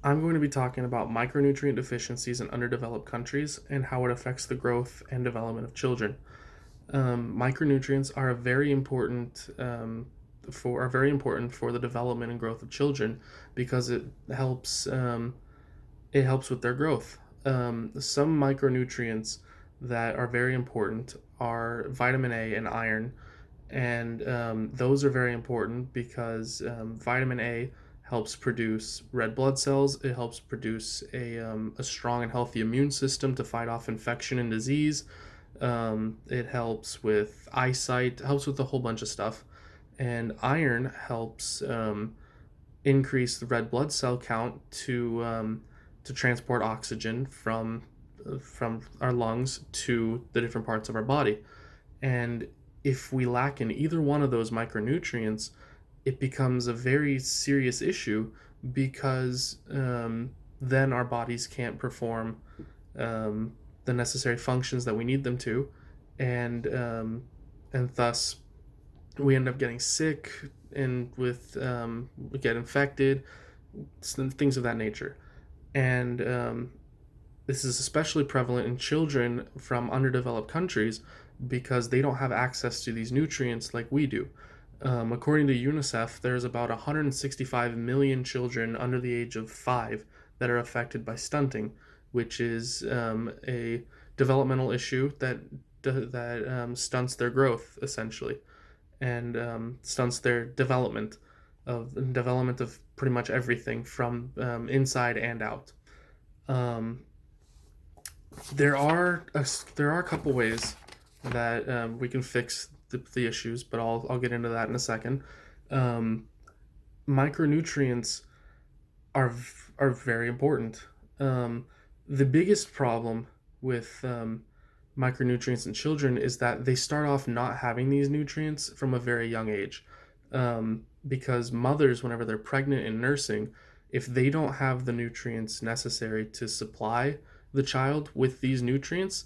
I'm going to be talking about micronutrient deficiencies in underdeveloped countries and how it affects the growth and development of children. Micronutrients are very important for the development and growth of children because it helps with their growth. Some micronutrients that are very important are vitamin A and iron, and those are very important because vitamin A helps produce red blood cells. It helps produce a strong and healthy immune system to fight off infection and disease. It helps with eyesight, helps with a whole bunch of stuff. And iron helps increase the red blood cell count to transport oxygen from our lungs to the different parts of our body. And if we lack in either one of those micronutrients, it becomes a very serious issue because then our bodies can't perform the necessary functions that we need them to, and thus we end up getting sick and we get infected, things of that nature. And this is especially prevalent in children from underdeveloped countries because they don't have access to these nutrients like we do. According to UNICEF, there's about 165 million children under the age of 5 that are affected by stunting, which is a developmental issue that stunts their growth essentially, and stunts their development of pretty much everything from inside and out. Um, there are a couple ways that we can fix the issues, but I'll get into that in a second. Um, Micronutrients are are very important. Um, the biggest problem with micronutrients in children is that they start off not having these nutrients from a very young age. Because mothers, whenever they're pregnant and nursing, if they don't have the nutrients necessary to supply the child with these nutrients,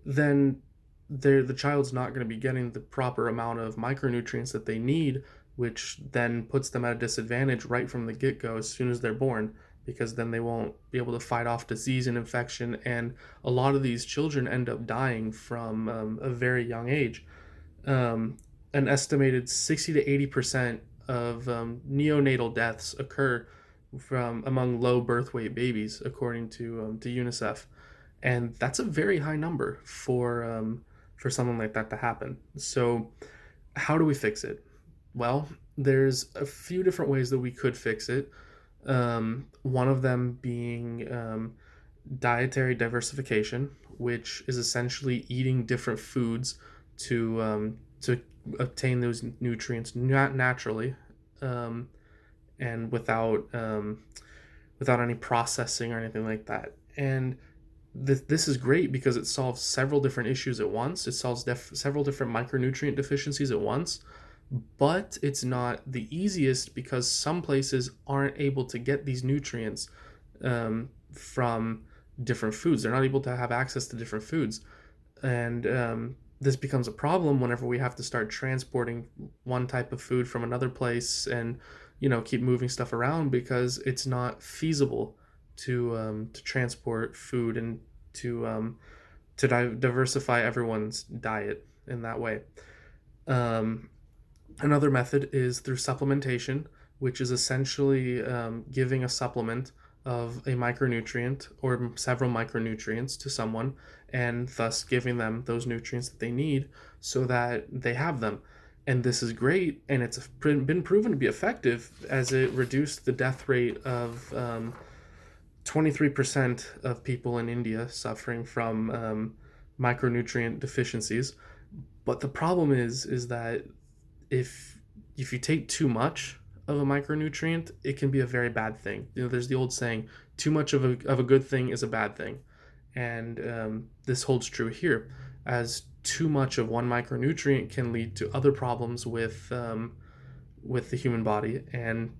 then the child's not going to be getting the proper amount of micronutrients that they need, which then puts them at a disadvantage right from the get-go as soon as they're born, because then they won't be able to fight off disease and infection, and a lot of these children end up dying from a very young age. An estimated 60 to 80% of neonatal deaths occur from among low birth weight babies, according to UNICEF, and that's a very high number for something like that to happen. So, how do we fix it? Well, there's a few different ways that we could fix it. One of them being dietary diversification, which is essentially eating different foods to obtain those nutrients naturally, um, and without any processing or anything like that. And this is great because it solves several different issues at once. It solves several different micronutrient deficiencies at once, but it's not the easiest because some places aren't able to get these nutrients from different foods. They're not able to have access to different foods. And this becomes a problem whenever we have to start transporting one type of food from another place and keep moving stuff around because it's not feasible to transport food and to diversify everyone's diet in that way. Um, Another method is through supplementation, which is essentially giving a supplement of a micronutrient or several micronutrients to someone, and thus giving them those nutrients that they need so that they have them. And this is great, and it's been proven to be effective as it reduced the death rate of 23% of people in India suffering from micronutrient deficiencies. But the problem is that if you take too much of a micronutrient, it can be a very bad thing. There's the old saying, too much of a good thing is a bad thing. And this holds true here, as too much of one micronutrient can lead to other problems with the human body, and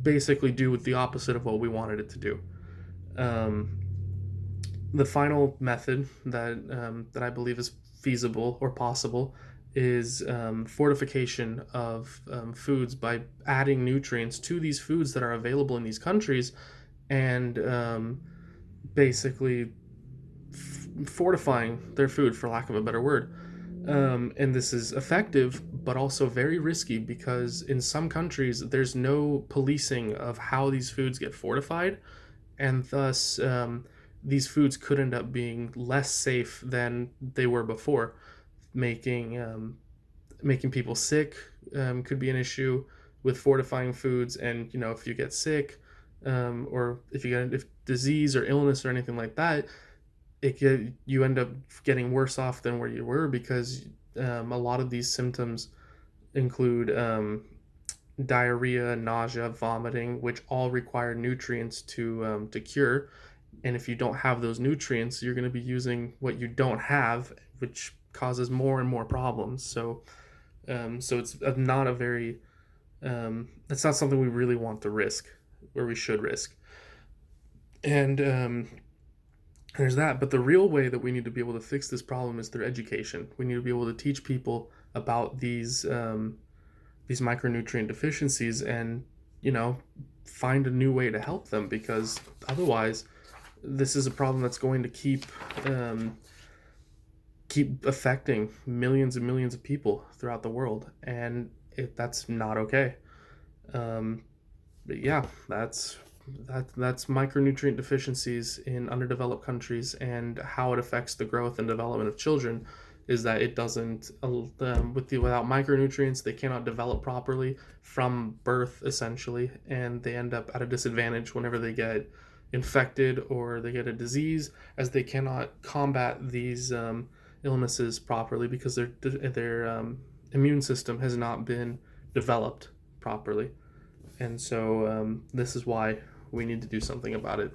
basically do with the opposite of what we wanted it to do. Um, the final method that I believe is feasible or possible is fortification of foods by adding nutrients to these foods that are available in these countries, and basically fortifying their food, for lack of a better word. And this is effective, but also very risky because in some countries there's no policing of how these foods get fortified, and thus these foods could end up being less safe than they were before, making making people sick. Could be an issue with fortifying foods, and if you get sick, or if you get if disease or illness or anything like that, you end up getting worse off than where you were, because a lot of these symptoms include diarrhea, nausea, vomiting, which all require nutrients to cure. And if you don't have those nutrients, you're going to be using what you don't have, which causes more and more problems. So it's not a very it's not something we really want to risk, or we should risk. And there's that. But the real way that we need to be able to fix this problem is through education. We need to be able to teach people about these micronutrient deficiencies, and find a new way to help them, because otherwise this is a problem that's going to keep affecting millions and millions of people throughout the world, and that's not okay. But yeah, that's micronutrient deficiencies in underdeveloped countries, and how it affects the growth and development of children is that it doesn't without micronutrients, they cannot develop properly from birth, essentially, and they end up at a disadvantage whenever they get infected or they get a disease, as they cannot combat these illnesses properly, because their immune system has not been developed properly. And so this is why we need to do something about it.